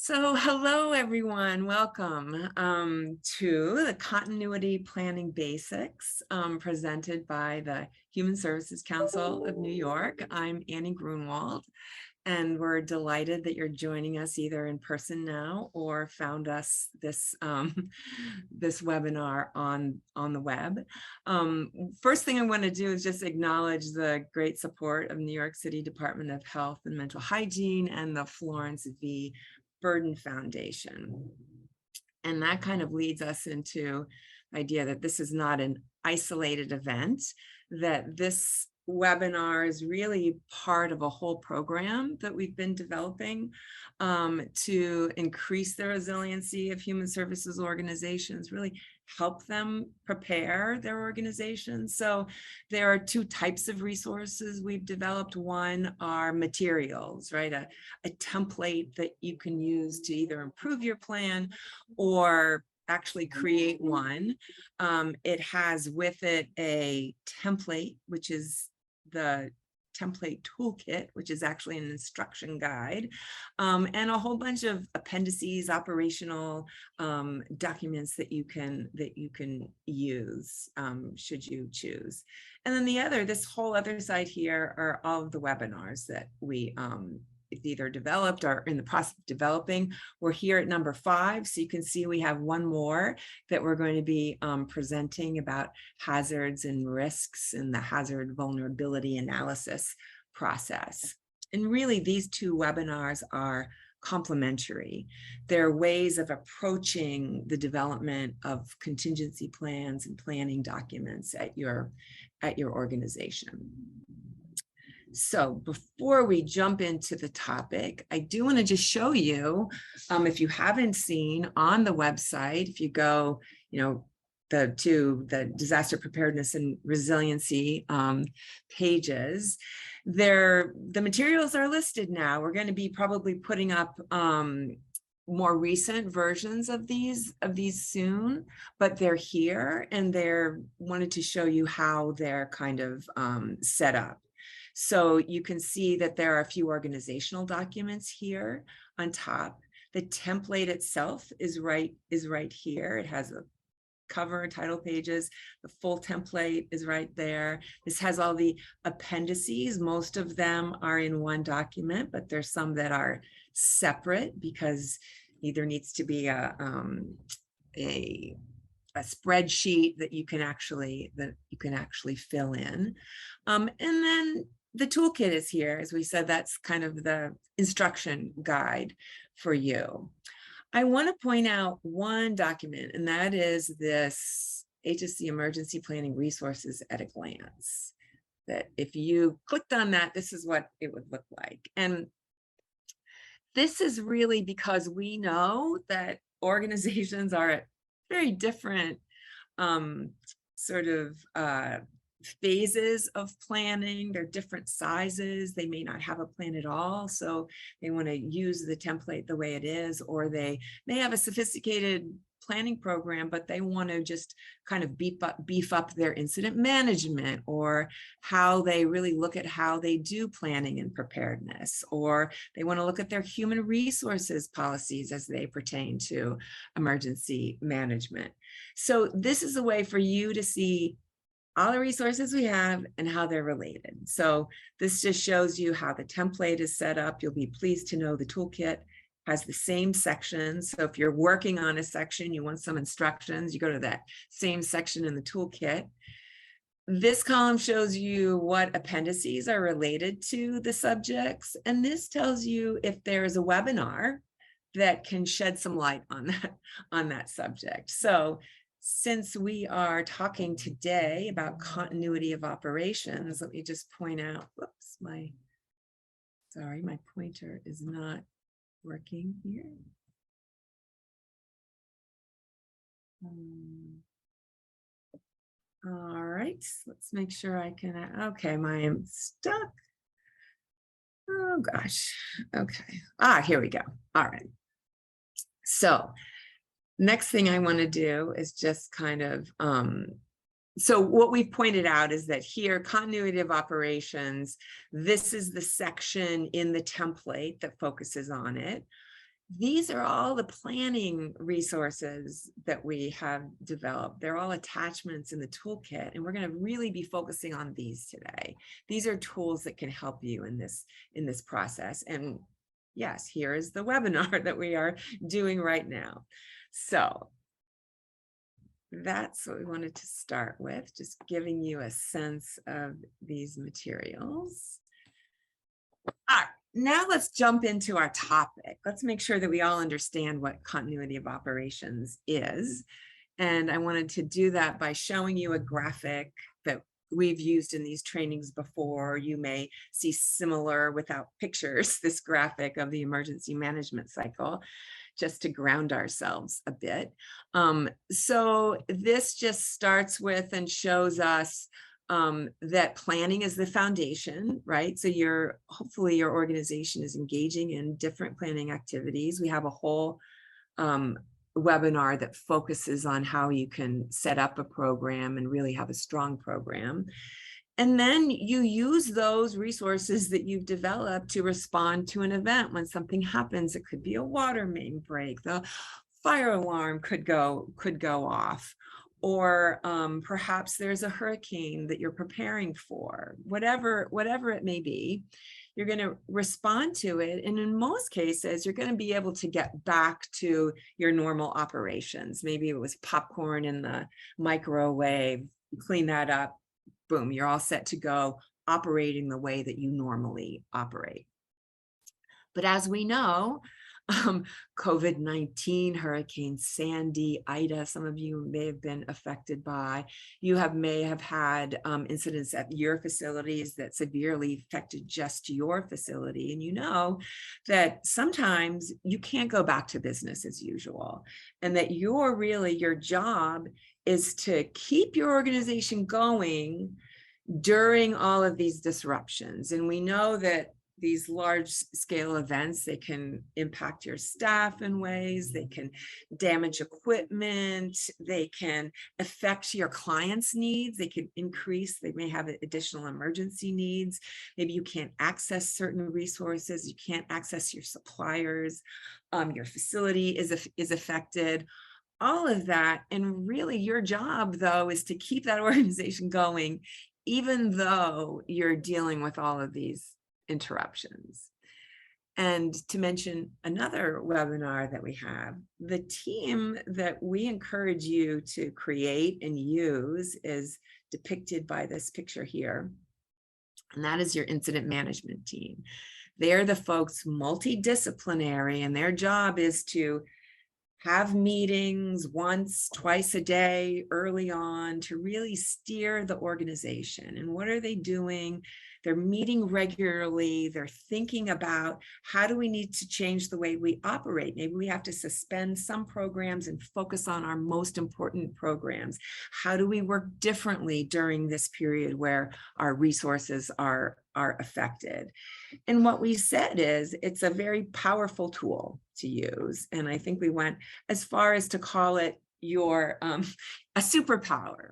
So hello, everyone. Welcome to the Continuity Planning Basics presented by the Human Services Council of New York. I'm Annie Grunwald, and we're delighted that you're joining us either in person now or found us this this webinar on the web. First thing I want to do is just acknowledge the great support of New York City Department of Health and Mental Hygiene and the Florence V. Burden Foundation. And that kind of leads us into the idea that this is not an isolated event, that this webinar is really part of a whole program that we've been developing to increase the resiliency of human services organizations, really help them prepare their organizations. So there are two types of resources we've developed. One are materials, right? A template that you can use to either improve your plan or actually create one. It has with it a template, which is the template toolkit, which is actually an instruction guide, and a whole bunch of appendices, operational documents that you can use should you choose. And then this whole other side here are all of the webinars that we either developed or in the process of developing. We're here at number 5, so you can see we have one more that we're going to be presenting about hazards and risks in the hazard vulnerability analysis process. And really, these two webinars are complementary. They're ways of approaching the development of contingency plans and planning documents at your organization. So before we jump into the topic, I do want to just show you, if you haven't seen on the website, if you go, to the disaster preparedness and resiliency pages, the materials are listed now. We're going to be probably putting up more recent versions of these soon, but they're here, and they're wanted to show you how they're kind of set up. So you can see that there are a few organizational documents here on top. The template itself is right here. It has a cover, title pages. The full template is right there. This has all the appendices. Most of them are in one document, but there's some that are separate because either needs to be a spreadsheet that you can actually fill in, and then the toolkit is here. As we said, that's kind of the instruction guide for you. I want to point out one document, and that is this HSC Emergency Planning Resources at a Glance. That if you clicked on that, this is what it would look like. And this is really because we know that organizations are at very different phases of planning. They're different sizes. They may not have a plan at all, so they want to use the template the way it is, or they may have a sophisticated planning program, but they want to just kind of beef up their incident management, or how they really look at how they do planning and preparedness, or they want to look at their human resources policies as they pertain to emergency management. So this is a way for you to see all the resources we have and how they're related. So this just shows you how the template is set up. You'll be pleased to know the toolkit has the same sections. So if you're working on a section, you want some instructions, you go to that same section in the toolkit. This column shows you what appendices are related to the subjects. And this tells you if there is a webinar that can shed some light on that subject. So since we are talking today about continuity of operations, let me just point out, whoops, my pointer is not working here. All right, let's make sure I can, okay, I'm stuck. Oh gosh, okay. Here we go. All right. So next thing I want to do is just kind of, so what we've pointed out is that here, continuity of operations, this is the section in the template that focuses on it. These are all the planning resources that we have developed. They're all attachments in the toolkit, and we're going to really be focusing on these today. These are tools that can help you in this process. And yes, here is the webinar that we are doing right now. So that's what we wanted to start with, just giving you a sense of these materials. All right, now let's jump into our topic. Let's make sure that we all understand what continuity of operations is. And I wanted to do that by showing you a graphic that we've used in these trainings before. You may see similar without pictures, this graphic of the emergency management cycle, just to ground ourselves a bit. So this just starts with and shows us that planning is the foundation, right? So hopefully your organization is engaging in different planning activities. We have a whole webinar that focuses on how you can set up a program and really have a strong program. And then you use those resources that you've developed to respond to an event when something happens. It could be a water main break, the fire alarm could go off, or perhaps there's a hurricane that you're preparing for. Whatever it may be, you're going to respond to it. And in most cases, you're going to be able to get back to your normal operations. Maybe it was popcorn in the microwave, clean that up, boom, you're all set to go, operating the way that you normally operate. But as we know, COVID-19, Hurricane Sandy, Ida, some of you may have been affected by. You may have had incidents at your facilities that severely affected just your facility. And you know that sometimes you can't go back to business as usual, and that your job is to keep your organization going during all of these disruptions. And we know that these large scale events, they can impact your staff in ways, they can damage equipment, they can affect your clients' needs, they can increase, they may have additional emergency needs. Maybe you can't access certain resources, you can't access your suppliers, your facility is affected. All of that. And really your job though is to keep that organization going, even though you're dealing with all of these interruptions. And to mention another webinar that we have, the team that we encourage you to create and use is depicted by this picture here. And that is your incident management team. They're the folks multidisciplinary, and their job is to have meetings once, twice a day early on to really steer the organization. And what are they doing? They're meeting regularly. They're thinking about how do we need to change the way we operate? Maybe we have to suspend some programs and focus on our most important programs. How do we work differently during this period where our resources are affected? And what we said is it's a very powerful tool to use. And I think we went as far as to call it a superpower.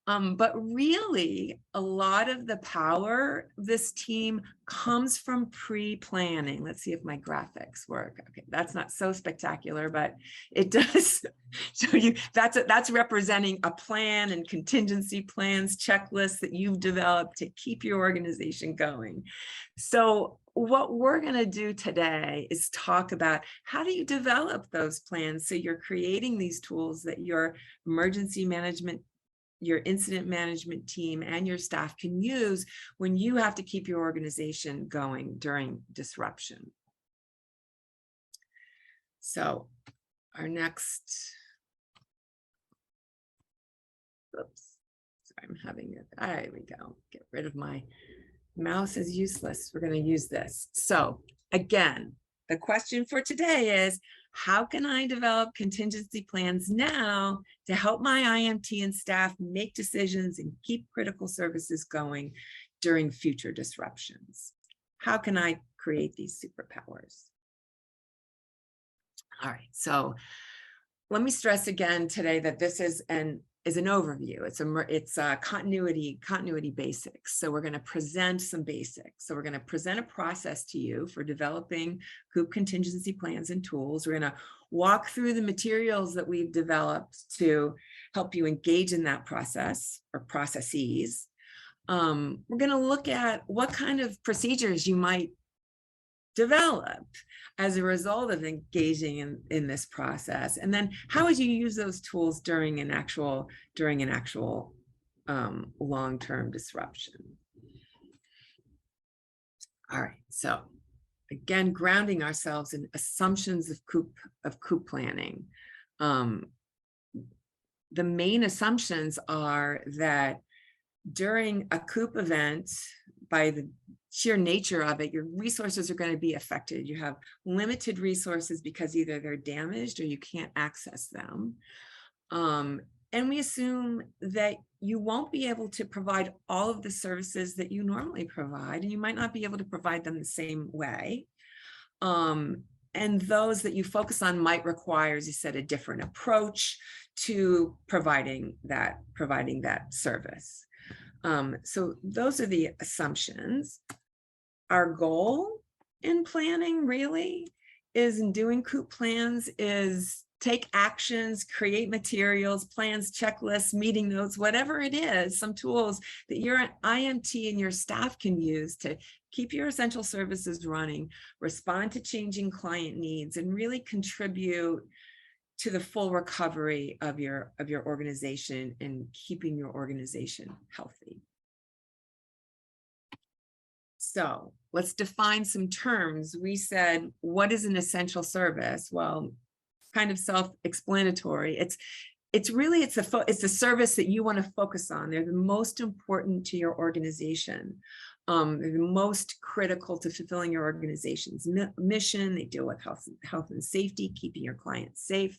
But really, a lot of the power of this team comes from pre-planning. Let's see if my graphics work. Okay, that's not so spectacular, but it does show you that's representing a plan and contingency plans, checklists that you've developed to keep your organization going. So what we're going to do today is talk about how do you develop those plans so you're creating these tools that your emergency management, your incident management team and your staff can use when you have to keep your organization going during disruption. So our next, oops, sorry, I'm having it, there we go, get rid of my mouse is useless. We're going to use this. So again, the question for today is, how can I develop contingency plans now to help my IMT and staff make decisions and keep critical services going during future disruptions? How can I create these superpowers? All right, so let me stress again today that this is an is an overview. It's a continuity basics. So we're going to present some basics. So we're going to present a process to you for developing COOP contingency plans and tools. We're going to walk through the materials that we've developed to help you engage in that process or processes. We're going to look at what kind of procedures you might develop as a result of engaging in this process, and then how would you use those tools during an actual long-term disruption. All right, so again, grounding ourselves in assumptions of COOP planning. The main assumptions are that during a COOP event, by the sheer nature of it, your resources are going to be affected. You have limited resources because either they're damaged or you can't access them. And we assume that you won't be able to provide all of the services that you normally provide, and you might not be able to provide them the same way. And those that you focus on might require, as you said, a different approach to providing that service. So those are the assumptions. Our goal in planning really is, in doing COOP plans, is take actions, create materials, plans, checklists, meeting notes, whatever it is, some tools that your IMT and your staff can use to keep your essential services running, respond to changing client needs, and really contribute to the full recovery of your organization and keeping your organization healthy. So let's define some terms. We said, what is an essential service? Well, kind of self-explanatory. It's a service that you want to focus on. They're the most important to your organization. They're the most critical to fulfilling your organization's mission. They deal with health and safety, keeping your clients safe.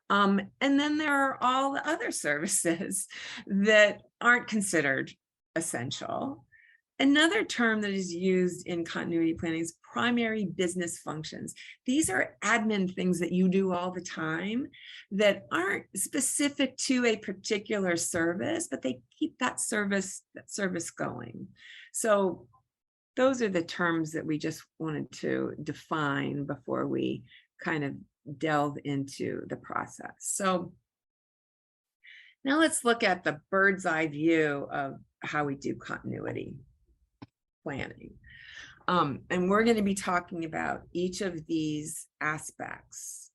And then there are all the other services that aren't considered essential. Another term that is used in continuity planning is primary business functions. These are admin things that you do all the time that aren't specific to a particular service, but they keep that service going. So those are the terms that we just wanted to define before we kind of delve into the process. So now let's look at the bird's eye view of how we do continuity planning. And we're going to be talking about each of these aspects.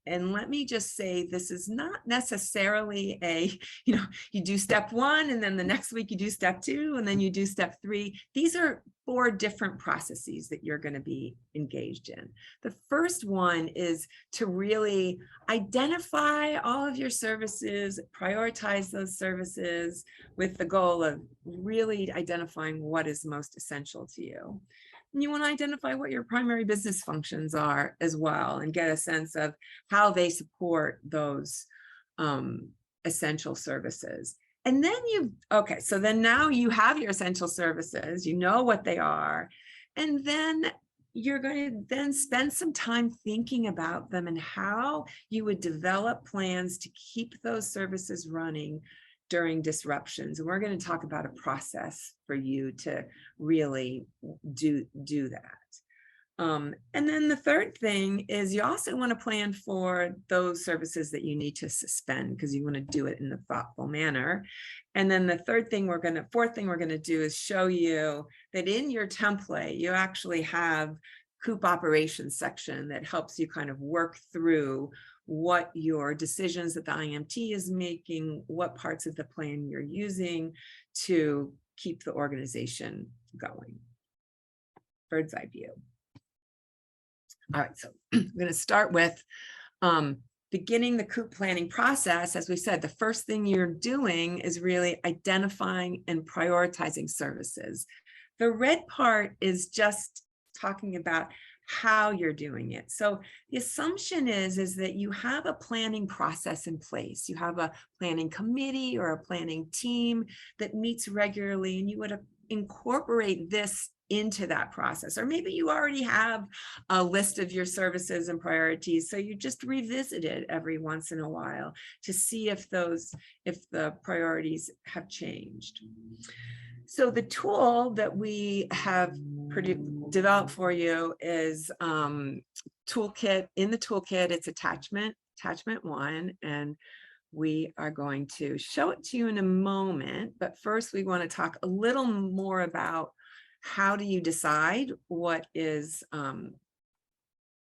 And let me just say, this is not necessarily you do step one, and then the next week you do step two, and then you do step three. These are 4 different processes that you're going to be engaged in. The first one is to really identify all of your services, prioritize those services with the goal of really identifying what is most essential to you. And you want to identify what your primary business functions are as well, and get a sense of how they support those essential services. And then so then now you have your essential services, you know what they are, and then you're going to then spend some time thinking about them and how you would develop plans to keep those services running during disruptions. And we're going to talk about a process for you to really do that. And then the third thing is, you also want to plan for those services that you need to suspend, because you want to do it in a thoughtful manner. And then the fourth thing we're going to do is show you that in your template, you actually have COOP operations section that helps you kind of work through what your decisions that the IMT is making, what parts of the plan you're using to keep the organization going. Bird's eye view. All right, so I'm going to start with beginning the COOP planning process. As we said, the first thing you're doing is really identifying and prioritizing services. The red part is just talking about how you're doing it. So the assumption is that you have a planning process in place. You have a planning committee or a planning team that meets regularly, and you would incorporate this into that process. Or maybe you already have a list of your services and priorities, so you just revisit it every once in a while to see if the priorities have changed. So the tool that we have developed for you is toolkit. In the toolkit, it's attachment 1, and we are going to show it to you in a moment. But first, we want to talk a little more about how do you decide what is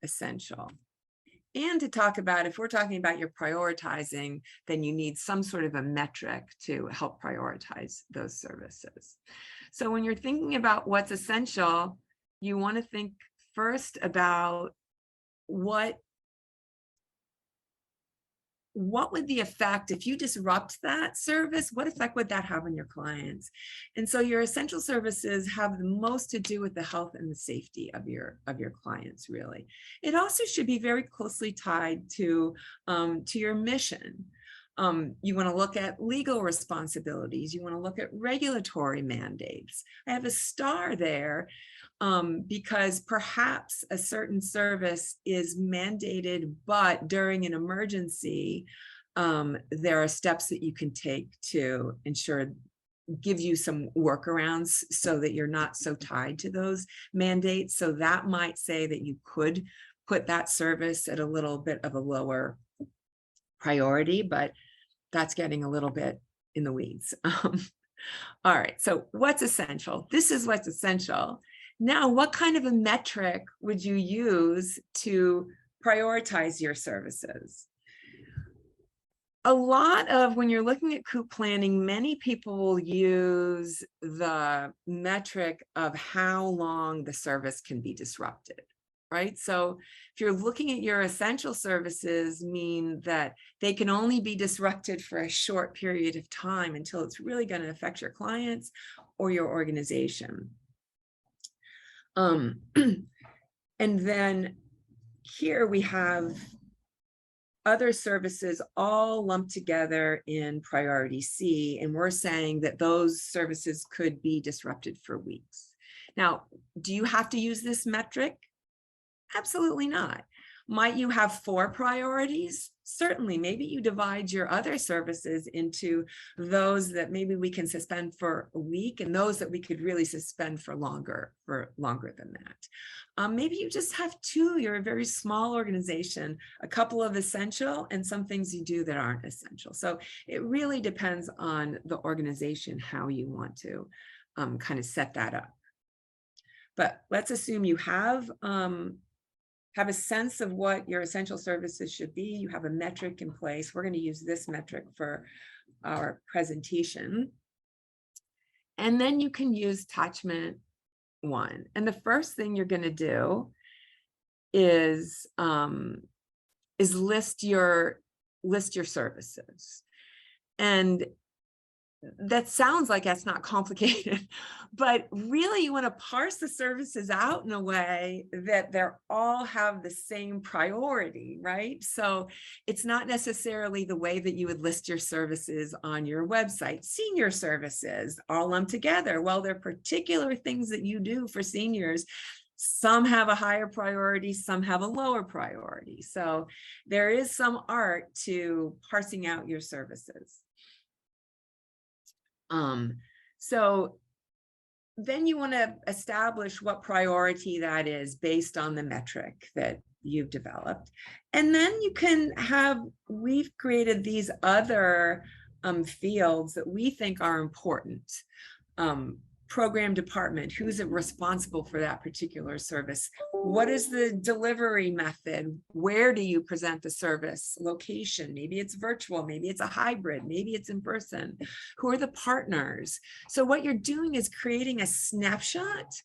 essential. And to talk about, if we're talking about your prioritizing, then you need some sort of a metric to help prioritize those services. So when you're thinking about what's essential, you want to think first about what would the effect, if you disrupt that service, what effect would that have on your clients? And so your essential services have the most to do with the health and the safety of your clients, really. It also should be very closely tied to your mission. You want to look at legal responsibilities. You want to look at regulatory mandates. I have a star there because perhaps a certain service is mandated, but during an emergency, there are steps that you can take to give you some workarounds so that you're not so tied to those mandates. So that might say that you could put that service at a little bit of a lower priority, but that's getting a little bit in the weeds. All right, so what's essential? This is what's essential. Now, what kind of a metric would you use to prioritize your services? A lot of, when you're looking at COOP planning, many people will use the metric of how long the service can be disrupted, right? So if you're looking at your essential services, mean that they can only be disrupted for a short period of time until it's really going to affect your clients or your organization. And then here we have other services all lumped together in priority C, and we're saying that those services could be disrupted for weeks. Now, do you have to use this metric? Absolutely not. Might you have 4 priorities? Certainly. Maybe you divide your other services into those that maybe we can suspend for a week and those that we could really suspend for longer than that. Maybe you just have 2. You're a very small organization, a couple of essential and some things you do that aren't essential. So it really depends on the organization, how you want to kind of set that up. But let's assume you have a sense of what your essential services should be. You have a metric in place. We're going to use this metric for our presentation. And then you can use attachment 1. And the first thing you're going to do is list your services. And that sounds like that's not complicated, but really you want to parse the services out in a way that they all have the same priority, right? So it's not necessarily the way that you would list your services on your website. Senior services all lumped together. Well, there are particular things that you do for seniors. Some have a higher priority, some have a lower priority. So there is some art to parsing out your services. So then you want to establish what priority that is based on the metric that you've developed. And then you can we've created these other fields that we think are important. Program department, who's responsible for that particular service? What is the delivery method? Where do you present the service? Location, maybe it's virtual, maybe it's a hybrid, maybe it's in person. Who are the partners? So what you're doing is creating a snapshot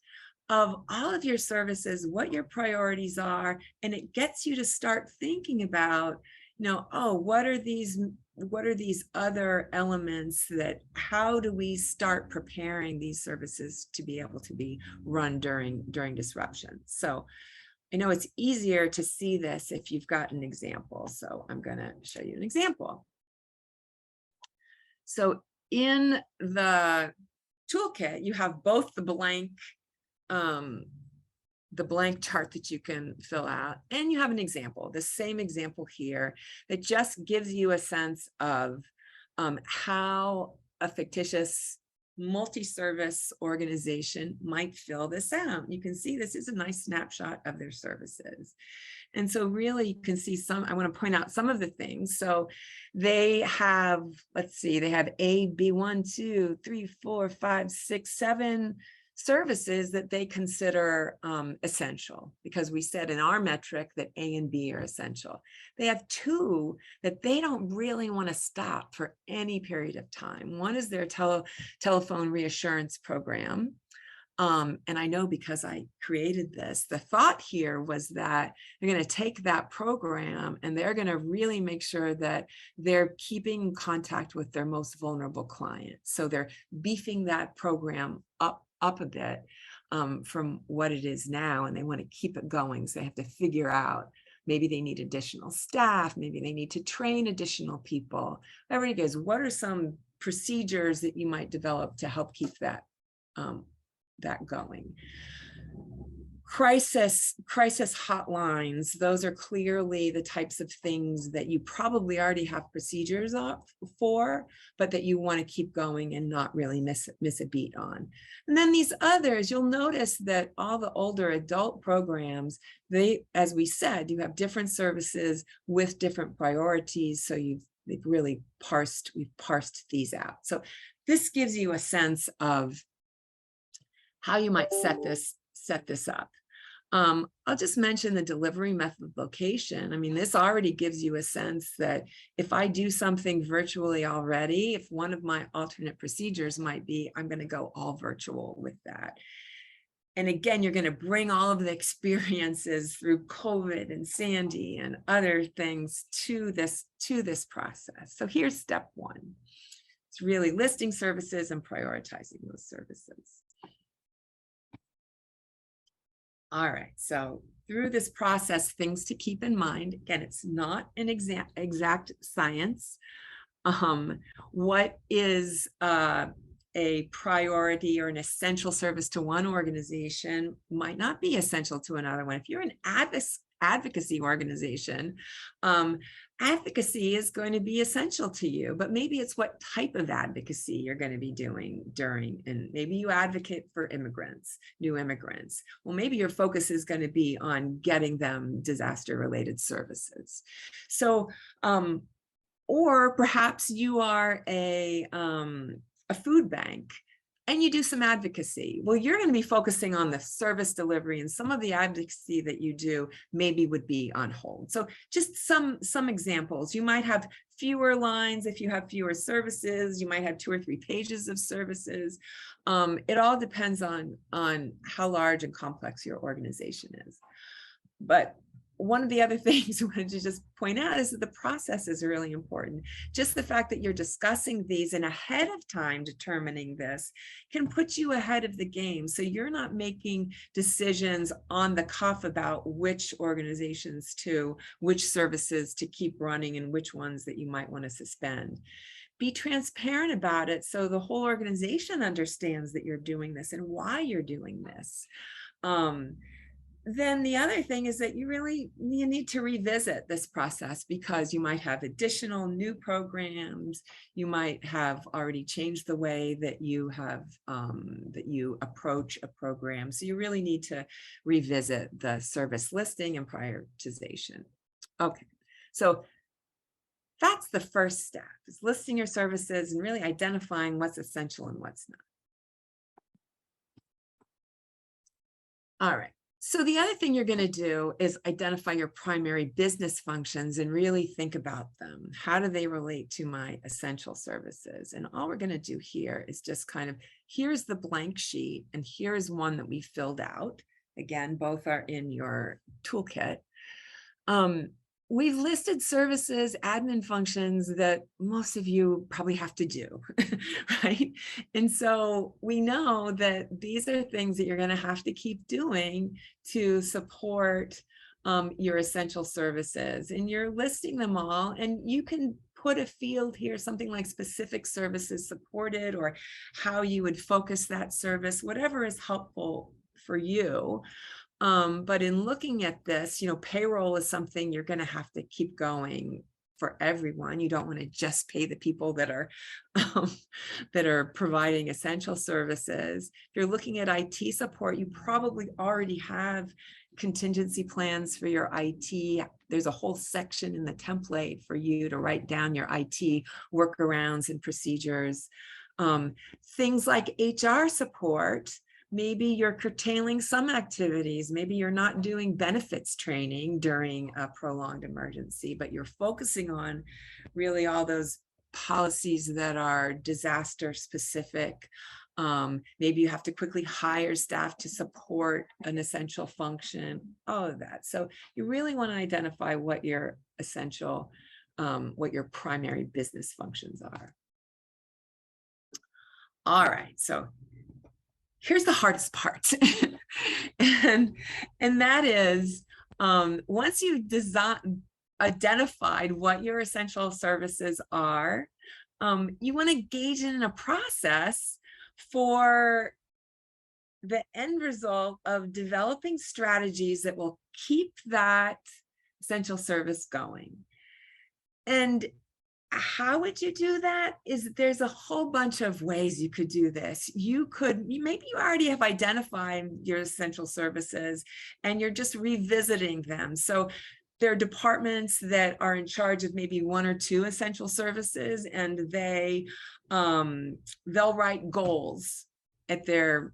of all of your services, what your priorities are, and it gets you to start thinking about, oh, what are these other elements that, how do we start preparing these services to be able to be run during disruption? So I know it's easier to see this if you've got an example. So I'm going to show you an example. So in the toolkit, you have both the blank the blank chart that you can fill out, and you have an example, the same example here, that just gives you a sense of how a fictitious multi-service organization might fill this out. You can see this is a nice snapshot of their services. And so really you can see I want to point out some of the things. So they have, let's see, they have A, B, 1, 2, 3, 4, 5, 6, 7 services that they consider essential, because we said in our metric that A and B are essential. They have 2 that they don't really want to stop for any period of time. One is their telephone reassurance program. And I know because I created this, the thought here was that they're going to take that program and they're going to really make sure that they're keeping contact with their most vulnerable clients. So they're beefing that program up a bit from what it is now, and they want to keep it going. So they have to figure out, maybe they need additional staff, maybe they need to train additional people. Whatever it is, what are some procedures that you might develop to help keep that going? Crisis hotlines, those are clearly the types of things that you probably already have procedures for, but that you want to keep going and not really miss a beat on. And then these others, you'll notice that all the older adult programs, as we said, you have different services with different priorities. So we've parsed these out. So this gives you a sense of how you might set this up. I'll just mention the delivery method location. I mean, this already gives you a sense that if I do something virtually already, if one of my alternate procedures might be, I'm going to go all virtual with that. And again, you're going to bring all of the experiences through COVID and Sandy and other things to this process. So here's step 1. It's really listing services and prioritizing those services. All right, so through this process, things to keep in mind. Again, it's not an exact science. What is a priority or an essential service to one organization might not be essential to another one. If you're an advocacy organization, advocacy is going to be essential to you, but maybe it's what type of advocacy you're going to be doing and maybe you advocate for new immigrants. Well, maybe your focus is going to be on getting them disaster-related services. So, or perhaps you are a food bank and you do some advocacy. Well, you're going to be focusing on the service delivery, and some of the advocacy that you do maybe would be on hold. So just some examples. You might have fewer lines if you have fewer services. You might have 2 or 3 pages of services. It all depends on how large and complex your organization is. But one of the other things I wanted to just point out is that the process is really important. Just the fact that you're discussing these and ahead of time determining this can put you ahead of the game. So you're not making decisions on the cuff about which organizations which services to keep running and which ones that you might want to suspend. Be transparent about it so the whole organization understands that you're doing this and why you're doing this. Then the other thing is that you need to revisit this process, because you might have additional new programs. You might have already changed the way that you approach a program. So you really need to revisit the service listing and prioritization. Okay, so that's the first step, is listing your services and really identifying what's essential and what's not. All right. So the other thing you're going to do is identify your primary business functions and really think about them. How do they relate to my essential services? And all we're going to do here is just here's the blank sheet, and here's one that we filled out. Again, both are in your toolkit. We've listed services, admin functions that most of you probably have to do, right? And so we know that these are things that you're going to have to keep doing to support your essential services. And you're listing them all, and you can put a field here, something like specific services supported, or how you would focus that service, whatever is helpful for you. But in looking at this, payroll is something you're going to have to keep going for everyone. You don't want to just pay the people that are that are providing essential services. If you're looking at IT support, you probably already have contingency plans for your IT. There's a whole section in the template for you to write down your IT workarounds and procedures. Things like HR support, maybe you're curtailing some activities. Maybe you're not doing benefits training during a prolonged emergency, but you're focusing on really all those policies that are disaster specific. Maybe you have to quickly hire staff to support an essential function, all of that. So you really want to identify what your essential, what your primary business functions are. All right, so here's the hardest part. and that is, once you've identified what your essential services are, you want to engage in a process for the end result of developing strategies that will keep that essential service going. And how would you do that? There's a whole bunch of ways you could do this. Maybe you already have identified your essential services and you're just revisiting them. So there are departments that are in charge of maybe one or two essential services, and they'll write goals at your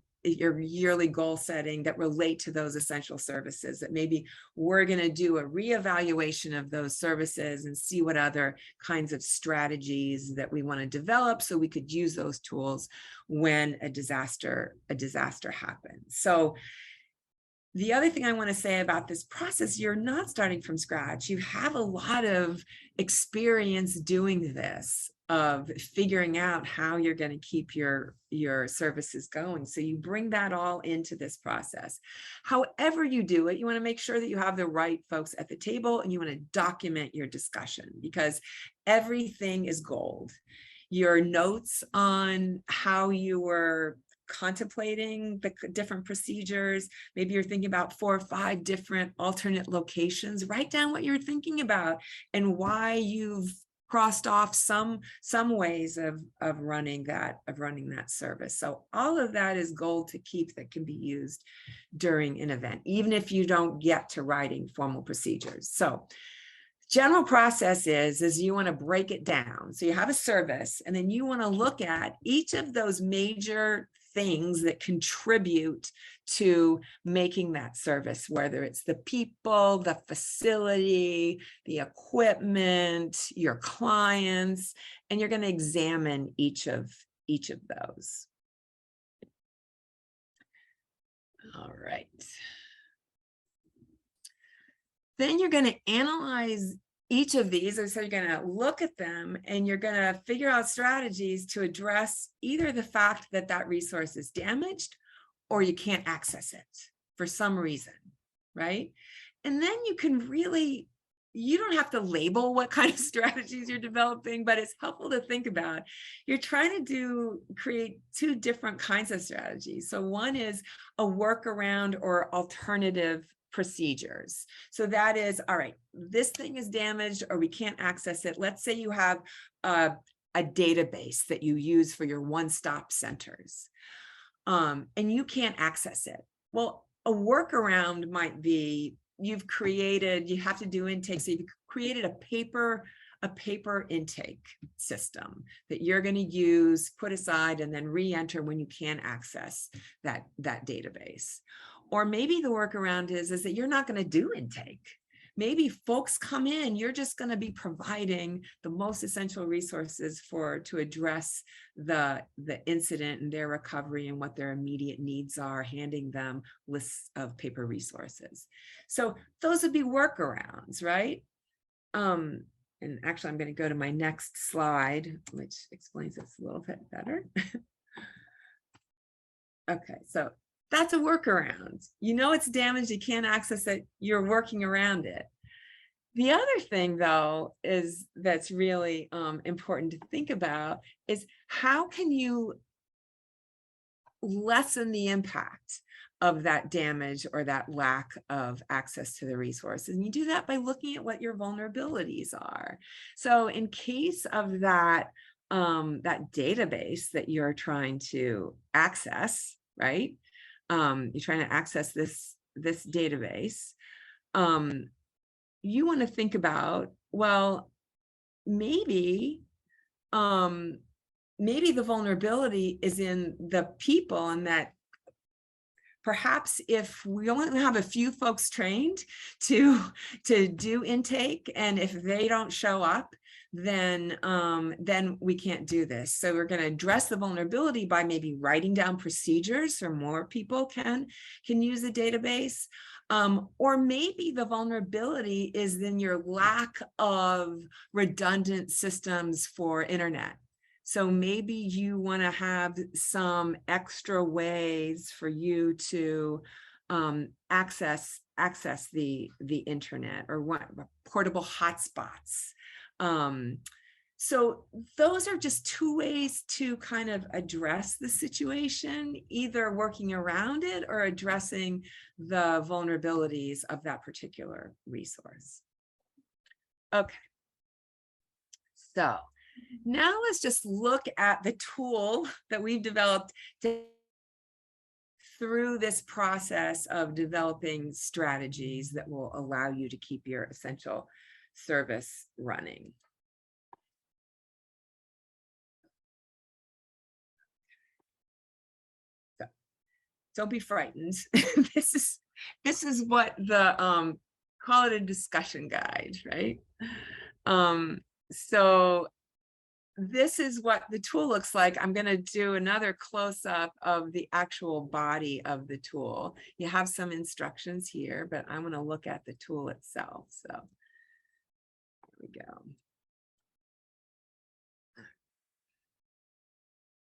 yearly goal setting that relate to those essential services, that maybe we're going to do a reevaluation of those services and see what other kinds of strategies that we want to develop so we could use those tools when a disaster happens. So the other thing I want to say about this process, you're not starting from scratch. You have a lot of experience doing this, of figuring out how you're going to keep your services going. So you bring that all into this process. However you do it, you want to make sure that you have the right folks at the table, and you want to document your discussion, because everything is gold. Your notes on how you were contemplating the different procedures, maybe you're thinking about 4 or 5 different alternate locations. Write down what you're thinking about and why you've crossed off some ways of running that service. So all of that is gold to keep that can be used during an event, even if you don't get to writing formal procedures. So general process is you want to break it down. So you have a service, and then you want to look at each of those major things that contribute to making that service, whether it's the people, the facility, the equipment, your clients, and you're going to examine each of those. All right. Then you're going to analyze each of these, or so you're going to look at them and you're going to figure out strategies to address either the fact that that resource is damaged or you can't access it for some reason, right? And then you can really, you don't have to label what kind of strategies you're developing, but it's helpful to think about. You're trying to create 2 different kinds of strategies. So one is a workaround or alternative procedures. So that is, all right, this thing is damaged or we can't access it. Let's say you have a database that you use for your one-stop centers, and you can't access it. Well, a workaround might be you have to do intake. So you've created a paper intake system that you're going to use, put aside, and then re-enter when you can access that database. Or maybe the workaround is that you're not going to do intake. Maybe folks come in, you're just going to be providing the most essential resources to address the incident and their recovery and what their immediate needs are, handing them lists of paper resources. So those would be workarounds, right? And actually, I'm going to go to my next slide, which explains this a little bit better. Okay, so that's a workaround. You know it's damaged, you can't access it, you're working around it. The other thing, though, that's really important to think about is how can you lessen the impact of that damage or that lack of access to the resources. And you do that by looking at what your vulnerabilities are. So in case of that, that database that you're trying to access, right? You're trying to access this database. You want to think about, well, maybe the vulnerability is in the people, and that perhaps if we only have a few folks trained to do intake, and if they don't show up, then we can't do this. So we're going to address the vulnerability by maybe writing down procedures so more people can use the database. Or maybe the vulnerability is in your lack of redundant systems for internet. So maybe you want to have some extra ways for you to access the internet, or what portable hotspots. So those are just two ways to kind of address the situation, either working around it or addressing the vulnerabilities of that particular resource. Okay. So now let's just look at the tool that we've developed through this process of developing strategies that will allow you to keep your essential service running. So, don't be frightened. This is what the call it a discussion guide, right? So this is what the tool looks like. I'm going to do another close-up of the actual body of the tool. You have some instructions here, but I'm going to look at the tool itself. So here we go.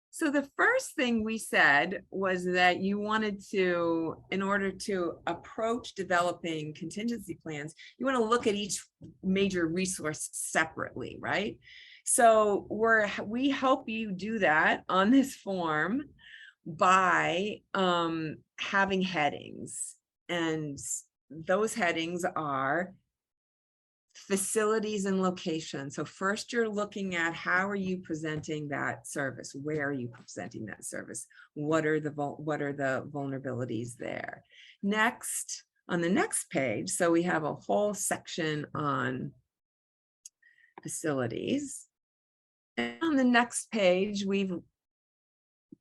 So the first thing we said was that you wanted to, in order to approach developing contingency plans, you want to look at each major resource separately, right? So we help you do that on this form by having headings. And those headings are facilities and location. So first you're looking at how are you presenting that service? Where are you presenting that service? What are the vulnerabilities there? Next, on the next page, so we have a whole section on facilities. And on the next page, we've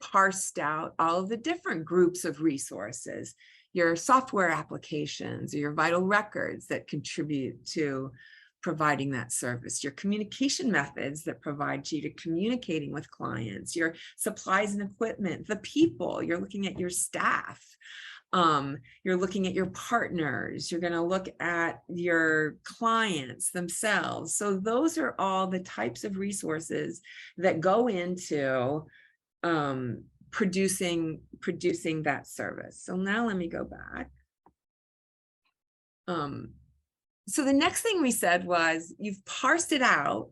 parsed out all of the different groups of resources, your software applications, or your vital records that contribute to providing that service, your communication methods that provide you to communicating with clients, your supplies and equipment, the people, you're looking at your staff, you're looking at your partners, you're going to look at your clients themselves. So those are all the types of resources that go into producing that service. So now let me go back. So the next thing we said was, you've parsed it out.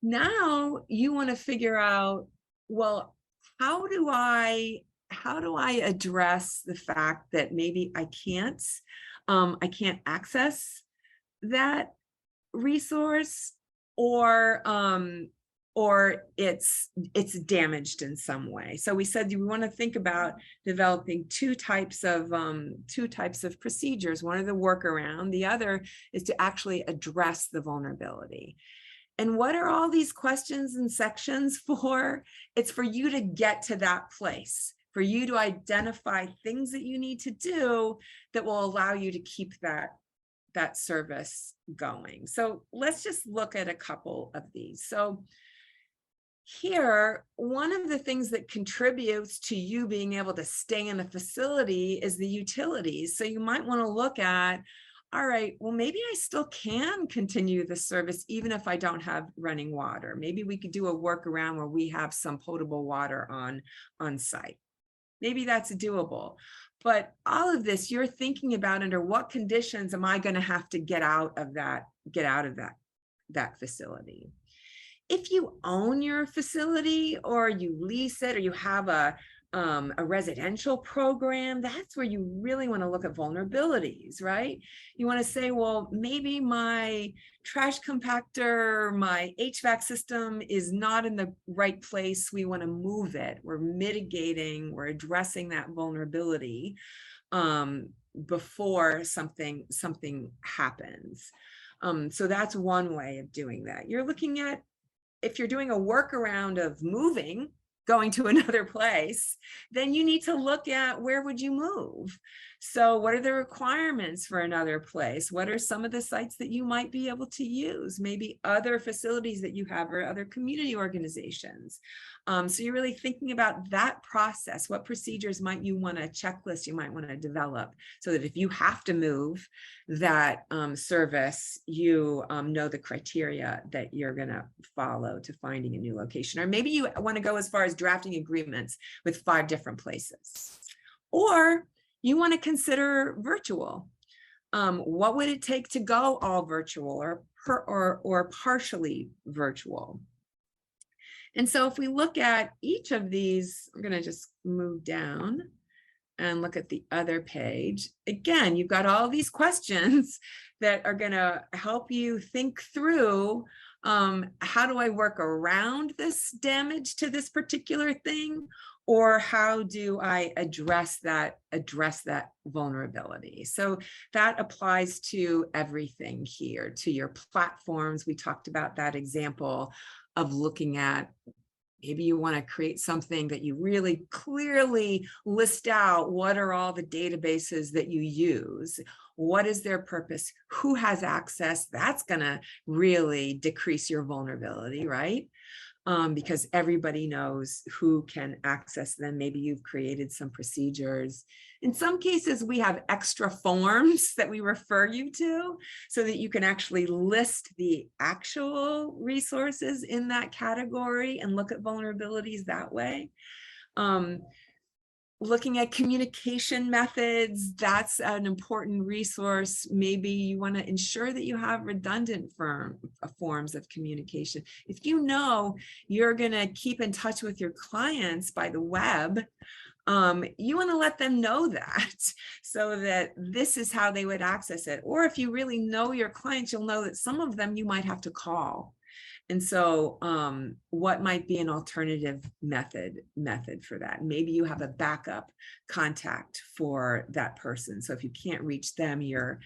Now you want to figure out, well, how do I address the fact that maybe I can't access that resource, or it's damaged in some way. So we said we want to think about developing two types of procedures. One is the workaround, the other is to actually address the vulnerability. And what are all these questions and sections for? It's for you to get to that place, for you to identify things that you need to do that will allow you to keep that service going. So let's just look at a couple of these. So here, one of the things that contributes to you being able to stay in a facility is the utilities. So you might want to look at, all right, well, maybe I still can continue the service even if I don't have running water. Maybe we could do a workaround where we have some potable water on site. Maybe that's doable. But all of this, you're thinking about under what conditions am I going to have to get out of that facility. If you own your facility, or you lease it, or you have a a residential program, that's where you really want to look at vulnerabilities, right? You want to say, well, maybe my trash compactor, my HVAC system is not in the right place. We want to move it. We're mitigating, we're addressing that vulnerability before something happens. So that's one way of doing that. You're looking at, if you're doing a workaround of moving, going to another place, then you need to look at where would you move? So what are the requirements for another place? What are some of the sites that you might be able to use? Maybe other facilities that you have or other community organizations. So you're really thinking about that process. What procedures might you want to checklist you might want to develop so that if you have to move that service, you know the criteria that you're going to follow to finding a new location. Or maybe you want to go as far as drafting agreements with 5 different places. Or you want to consider virtual. What would it take to go all virtual or partially virtual? And so if we look at each of these, I'm going to just move down and look at the other page. Again, you've got all these questions that are going to help you think through how do I work around this damage to this particular thing, or how do I address that vulnerability? So that applies to everything here, to your platforms. We talked about that example of looking at, maybe you want to create something that you really clearly list out. What are all the databases that you use? What is their purpose? Who has access? That's going to really decrease your vulnerability, right? Because everybody knows who can access them. Maybe you've created some procedures. In some cases, we have extra forms that we refer you to so that you can actually list the actual resources in that category and look at vulnerabilities that way. Looking at communication methods, that's an important resource. Maybe you want to ensure that you have redundant forms of communication. If you know you're going to keep in touch with your clients by the web, you want to let them know that so that this is how they would access it. Or if you really know your clients, you'll know that some of them you might have to call. And so what might be an alternative method for that? Maybe you have a backup contact for that person. So if you can't reach them, you're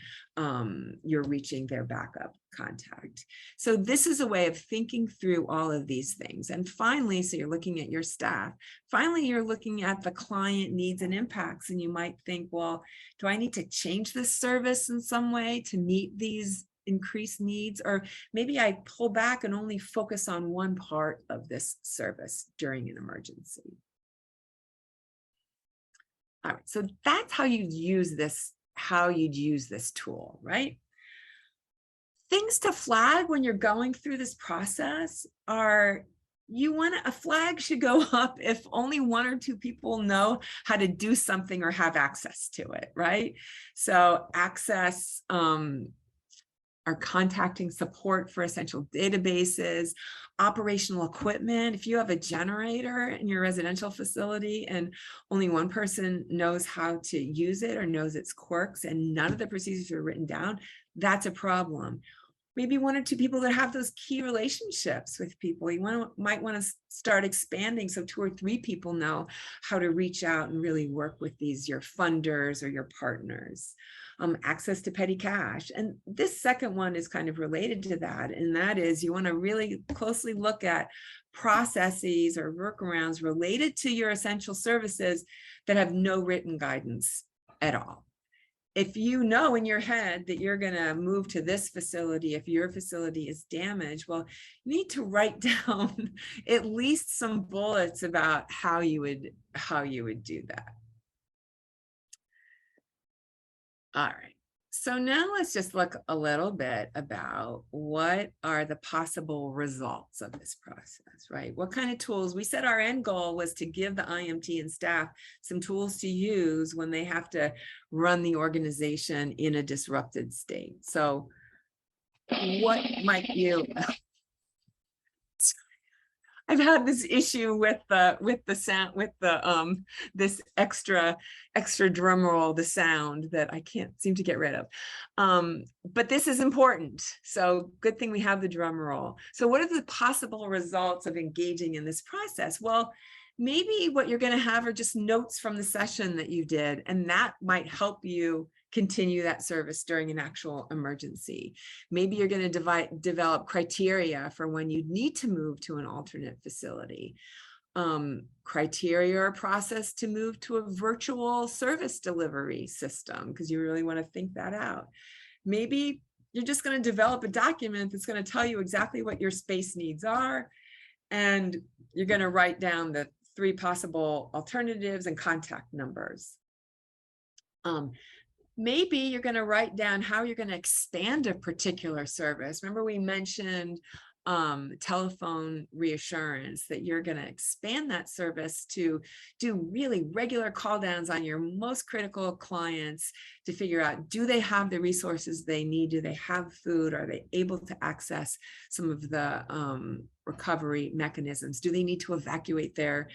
reaching their backup contact. So this is a way of thinking through all of these things. And finally, so you're looking at your staff. Finally, you're looking at the client needs and impacts. And you might think, well, do I need to change this service in some way to meet these increased needs? Or maybe I pull back and only focus on one part of this service during an emergency. All right, so that's how you'd use this tool, right? Things to flag when you're going through this process are, a flag should go up if only 1 or 2 people know how to do something or have access to it, right? So access, are contacting support for essential databases, operational equipment. If you have a generator in your residential facility and only 1 person knows how to use it or knows its quirks and none of the procedures are written down, that's a problem. Maybe 1 or 2 people that have those key relationships with people. You might want to start expanding so 2 or 3 people know how to reach out and really work with your funders or your partners. Access to petty cash. And this second one is kind of related to that. And that is, you want to really closely look at processes or workarounds related to your essential services that have no written guidance at all. If you know in your head that you're going to move to this facility, if your facility is damaged, well, you need to write down at least some bullets about how you would do that. All right, so now let's just look a little bit about what are the possible results of this process, right? What kind of tools? We said our end goal was to give the IMT and staff some tools to use when they have to run the organization in a disrupted state. So what might you, I've had this issue with the sound, with the this extra drum roll, the sound that I can't seem to get rid of. But this is important. So good thing we have the drum roll. So what are the possible results of engaging in this process? Well, maybe what you're going to have are just notes from the session that you did, and that might help you continue that service during an actual emergency. Maybe you're going to develop criteria for when you need to move to an alternate facility. Criteria or process to move to a virtual service delivery system, because you really want to think that out. Maybe you're just going to develop a document that's going to tell you exactly what your space needs are, and you're going to write down the 3 possible alternatives and contact numbers. Maybe you're going to write down how you're going to expand a particular service. Remember, we mentioned telephone reassurance, that you're going to expand that service to do really regular call downs on your most critical clients to figure out, do they have the resources they need? Do they have food? Are they able to access some of the recovery mechanisms? Do they need to evacuate their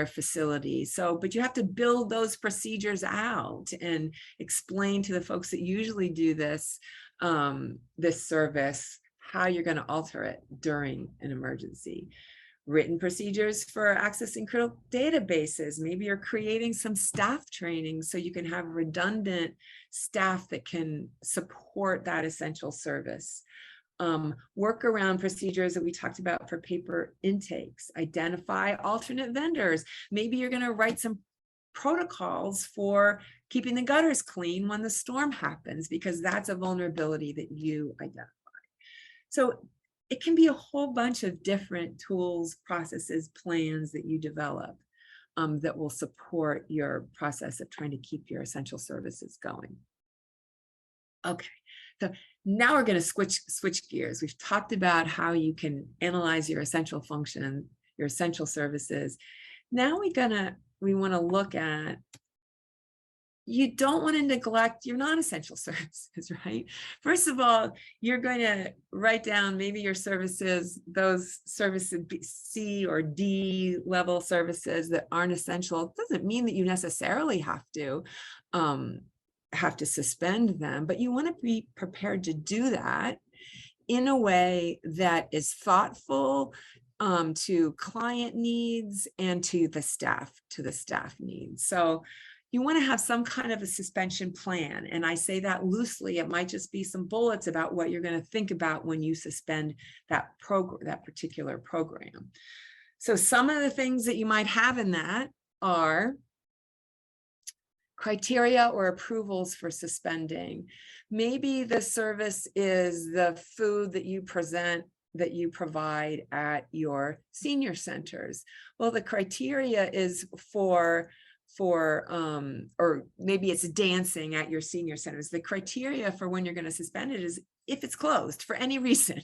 facility? So, but you have to build those procedures out and explain to the folks that usually do this, this service, how you're going to alter it during an emergency. Written procedures for accessing critical databases. Maybe you're creating some staff training so you can have redundant staff that can support that essential service. Workaround procedures that we talked about for paper intakes. Identify alternate vendors. Maybe you're going to write some protocols for keeping the gutters clean when the storm happens, because that's a vulnerability that you identify. So it can be a whole bunch of different tools, processes, plans that you develop that will support your process of trying to keep your essential services going. Okay, so now we're going to switch gears. We've talked about how you can analyze your essential function, your essential services. Now we want to look at, you don't want to neglect your non-essential services, right? First of all, you're going to write down maybe your services, those services C or D level services that aren't essential. It doesn't mean that you necessarily have to suspend them, but you want to be prepared to do that in a way that is thoughtful to client needs and to the staff needs. So you want to have some kind of a suspension plan. And I say that loosely. It might just be some bullets about what you're going to think about when you suspend that particular program. So some of the things that you might have in that are criteria or approvals for suspending. Maybe the service is the food that you provide at your senior centers. Well, the criteria is for or maybe it's dancing at your senior centers. The criteria for when you're going to suspend it is if it's closed for any reason.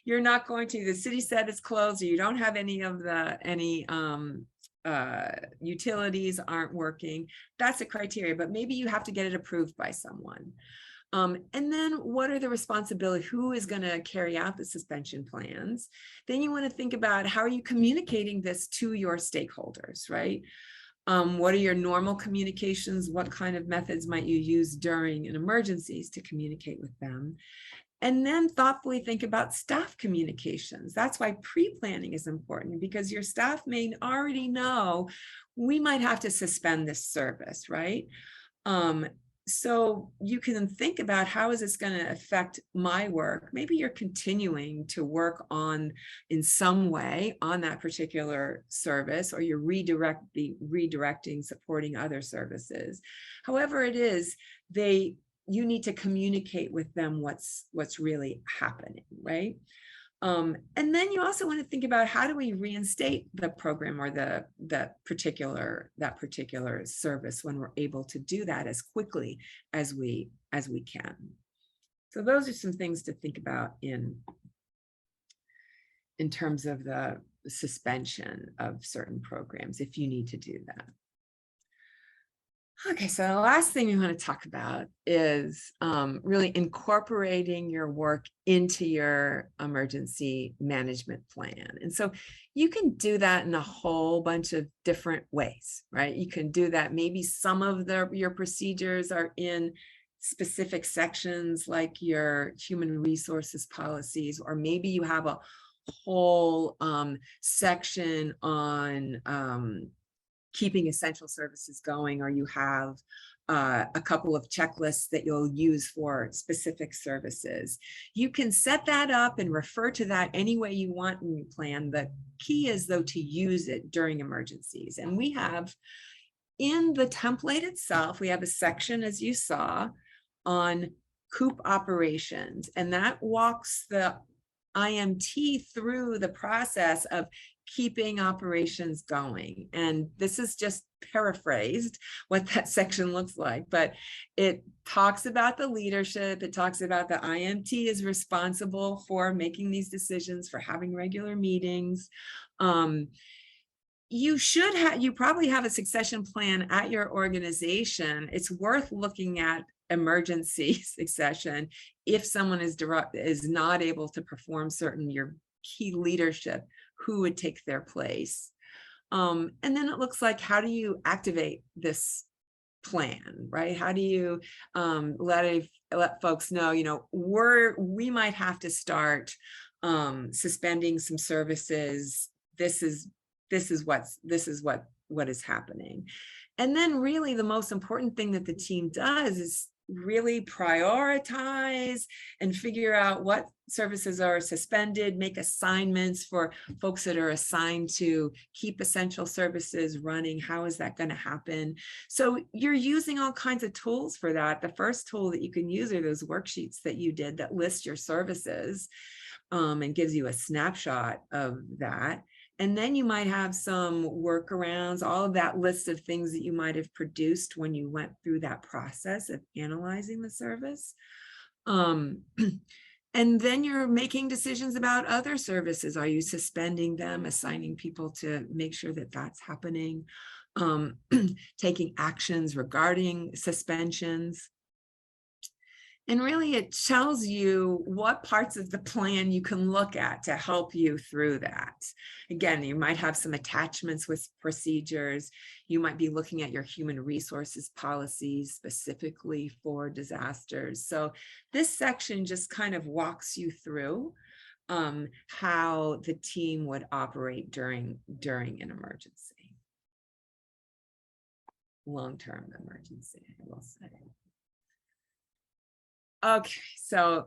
You're not going to, the city said it's closed, or you don't have any utilities aren't working. That's a criteria, but maybe you have to get it approved by someone. And then what are the responsibilities? Who is going to carry out the suspension plans? Then you want to think about, how are you communicating this to your stakeholders, right? What are your normal communications? What kind of methods might you use during an emergencies to communicate with them? And then thoughtfully think about staff communications. That's why pre-planning is important, because your staff may already know we might have to suspend this service, right? So you can think about, how is this going to affect my work? Maybe you're continuing to work on, in some way, on that particular service, or you're redirecting, supporting other services. However it is, you need to communicate with them what's really happening, right? And then you also want to think about, how do we reinstate the program or that particular service when we're able to do that as quickly as we can. So those are some things to think about in terms of the suspension of certain programs, if you need to do that. Okay, so the last thing we want to talk about is really incorporating your work into your emergency management plan. And so you can do that in a whole bunch of different ways, right? You can do that. Maybe some of your procedures are in specific sections like your human resources policies, or maybe you have a whole section on keeping essential services going, or you have a couple of checklists that you'll use for specific services. You can set that up and refer to that any way you want in your plan. The key is, though, to use it during emergencies. And we have, in the template itself, we have a section, as you saw, on COOP operations, and that walks the IMT through the process of keeping operations going. And this is just paraphrased what that section looks like, but it talks about the leadership. It talks about the IMT is responsible for making these decisions, for having regular meetings. You probably have a succession plan at your organization. It's worth looking at emergency succession if someone is not able to perform certain your key leadership, who would take their place. And then it looks like, how do you activate this plan, right? How do you let folks know, we might have to start suspending some services. This is what is happening. And then really the most important thing that the team does is really prioritize and figure out what services are suspended, make assignments for folks that are assigned to keep essential services running. How is that going to happen? So you're using all kinds of tools for that. The first tool that you can use are those worksheets that you did that list your services and gives you a snapshot of that. And then you might have some workarounds, all of that list of things that you might have produced when you went through that process of analyzing the service. And then you're making decisions about other services. Are you suspending them, assigning people to make sure that that's happening, taking actions regarding suspensions? And really, it tells you what parts of the plan you can look at to help you through that. Again, you might have some attachments with procedures. You might be looking at your human resources policies specifically for disasters. So this section just kind of walks you through how the team would operate during an emergency. Long-term emergency, I will say. Okay, so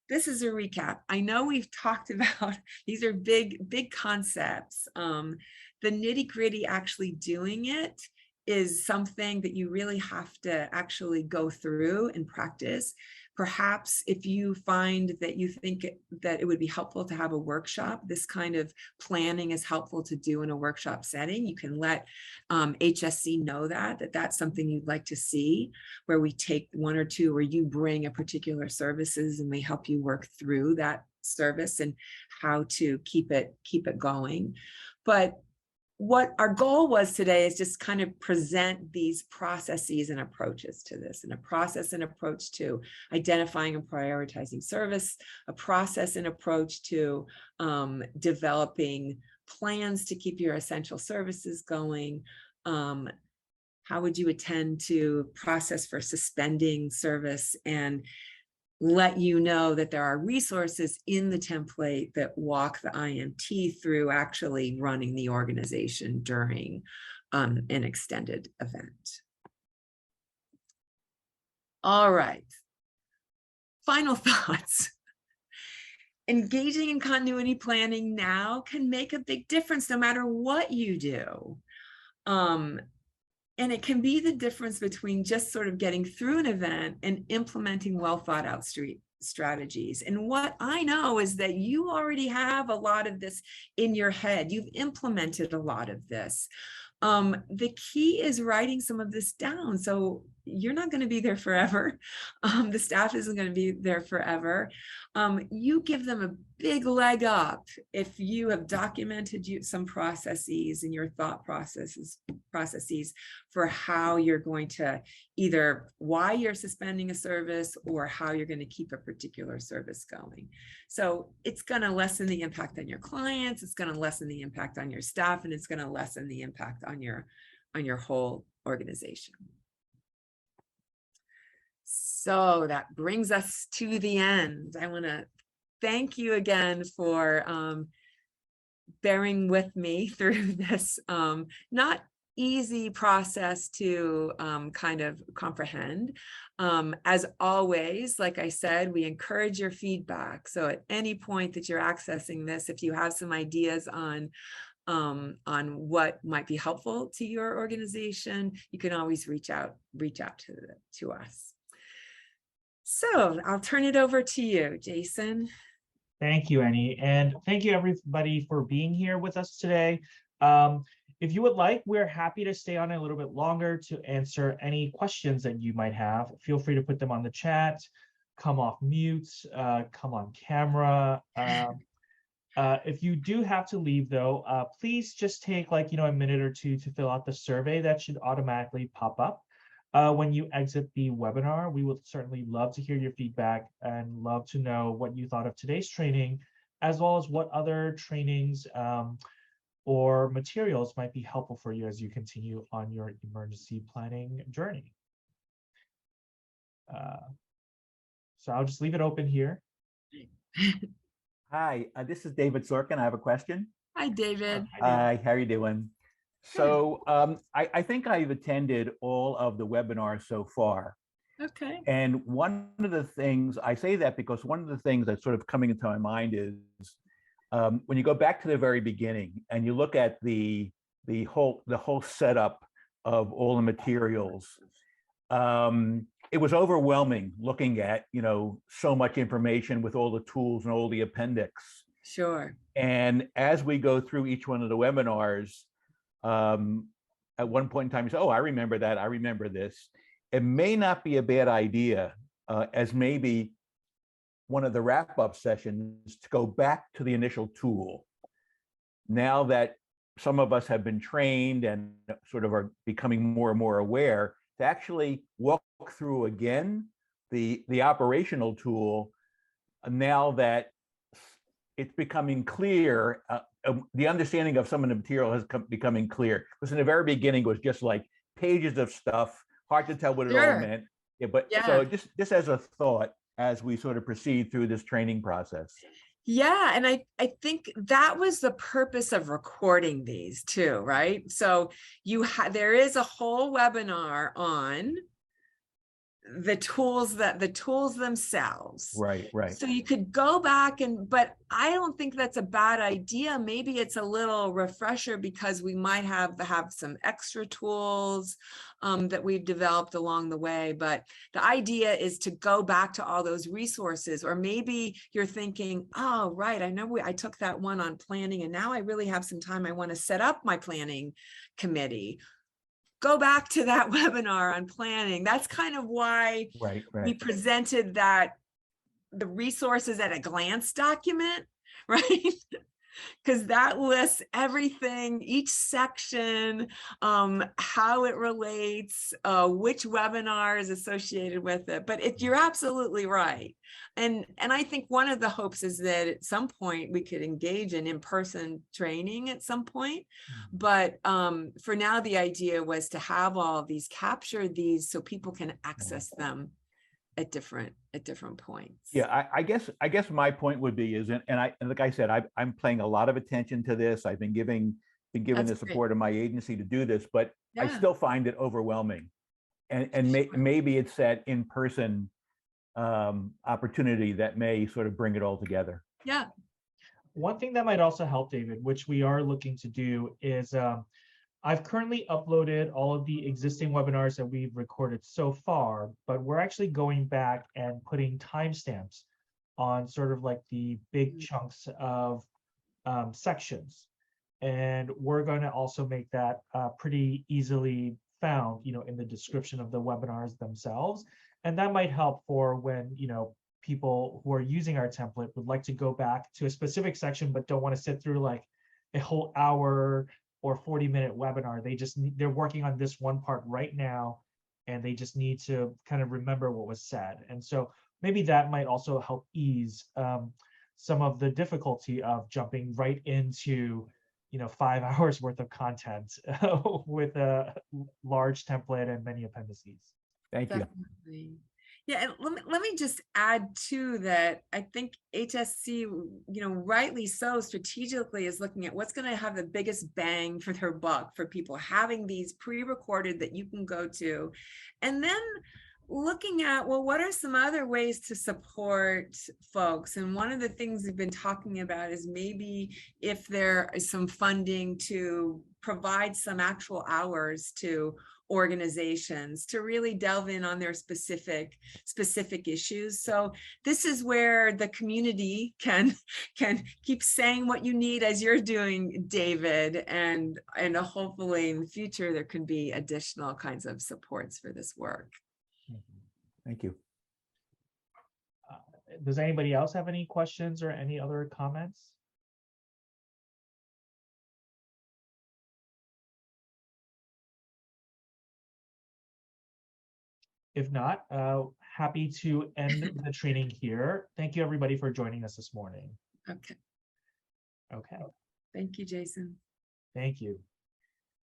this is a recap. I know we've talked about, these are big concepts. The nitty-gritty actually doing it is something that you really have to actually go through and practice. Perhaps if you find that you think that it would be helpful to have a workshop, this kind of planning is helpful to do in a workshop setting. You can let HSC know that that's something you'd like to see, where we take one or two, where you bring a particular services and we help you work through that service and how to keep it going. But what our goal was today is just kind of present these processes and approaches to this, and a process and approach to identifying and prioritizing service, a process and approach to developing plans to keep your essential services going. How would you attend to process for suspending service, and let you know that there are resources in the template that walk the IMT through actually running the organization during an extended event. All right. Final thoughts. Engaging in continuity planning now can make a big difference no matter what you do. And it can be the difference between just sort of getting through an event and implementing well thought out strategies. And what I know is that you already have a lot of this in your head. You've implemented a lot of this. The key is writing some of this down. So you're not going to be there forever. The staff isn't going to be there forever. You give them a big leg up if you have documented some processes and your thought processes for how you're going to either why you're suspending a service or how you're going to keep a particular service going. So it's going to lessen the impact on your clients, it's going to lessen the impact on your staff, and it's going to lessen the impact on your whole organization. So that brings us to the end. I want to thank you again for bearing with me through this not easy process to kind of comprehend. As always, like I said, we encourage your feedback. So at any point that you're accessing this, if you have some ideas on what might be helpful to your organization, you can always reach out to us. So I'll turn it over to you, Jason. Thank you, Annie. And thank you, everybody, for being here with us today. If you would like, we're happy to stay on a little bit longer to answer any questions that you might have. Feel free to put them on the chat, come off mute, come on camera. If you do have to leave, though, please just take a minute or two to fill out the survey that should automatically pop up. When you exit the webinar, we would certainly love to hear your feedback and love to know what you thought of today's training, as well as what other trainings or materials might be helpful for you as you continue on your emergency planning journey. So I'll just leave it open here. Hi, this is David Sorkin. I have a question. Hi, David. Hi, how are you doing? So I think I've attended all of the webinars so far. Okay. And one of the things, I say that because one of the things that's sort of coming into my mind is when you go back to the very beginning and you look at the whole setup of all the materials, it was overwhelming looking at, so much information with all the tools and all the appendix. Sure. And as we go through each one of the webinars, at one point in time, you say, oh, I remember that, I remember this. It may not be a bad idea as maybe one of the wrap-up sessions to go back to the initial tool. Now that some of us have been trained and sort of are becoming more and more aware, to actually walk through again the operational tool, now that it's becoming clear, the understanding of some of the material has becoming clear. Because in the very beginning, it was just like pages of stuff, hard to tell what it all meant. Yeah, but so just as a thought, as we sort of proceed through this training process. Yeah, and I think that was the purpose of recording these too, right? So there is a whole webinar on the tools themselves. Right. So you could go back but I don't think that's a bad idea. Maybe it's a little refresher because we might have some extra tools that we've developed along the way. But the idea is to go back to all those resources, or maybe you're thinking, oh, right, I know I took that one on planning and now I really have some time. I want to set up my planning committee. Go back to that webinar on planning. That's kind of why we presented the resources at a glance document, right? Because that lists everything, each section, how it relates, which webinar is associated with it. But you're absolutely right. And I think one of the hopes is that at some point we could engage in in-person training at some point. But for now, the idea was to have all of these, capture these so people can access them at different points. Yeah, I guess my point would be and like I said, I'm paying a lot of attention to this. I've been given the support of my agency to do this, but I still find it overwhelming. And maybe it's that in-person opportunity that may sort of bring it all together. Yeah. One thing that might also help, David, which we are looking to do, is I've currently uploaded all of the existing webinars that we've recorded so far, but we're actually going back and putting timestamps on sort of like the big chunks of sections. And we're going to also make that pretty easily found, in the description of the webinars themselves. And that might help for when, people who are using our template would like to go back to a specific section, but don't want to sit through like a whole hour or 40-minute webinar. They're working on this one part right now, and they just need to kind of remember what was said. And so maybe that might also help ease some of the difficulty of jumping right into 5 hours worth of content with a large template and many appendices. Thank you. Definitely. Yeah, and let me just add too that I think HSC, rightly so, strategically is looking at what's going to have the biggest bang for their buck for people, having these pre-recorded that you can go to, and then looking at, well, what are some other ways to support folks? And one of the things we've been talking about is maybe if there is some funding to provide some actual hours to organizations to really delve in on their specific issues. So this is where the community can keep saying what you need, as you're doing, David, and hopefully in the future there could be additional kinds of supports for this work. Thank you. Does anybody else have any questions or any other comments? If not, happy to end the training here. Thank you, everybody, for joining us this morning. Okay. Okay. Thank you, Jason. Thank you.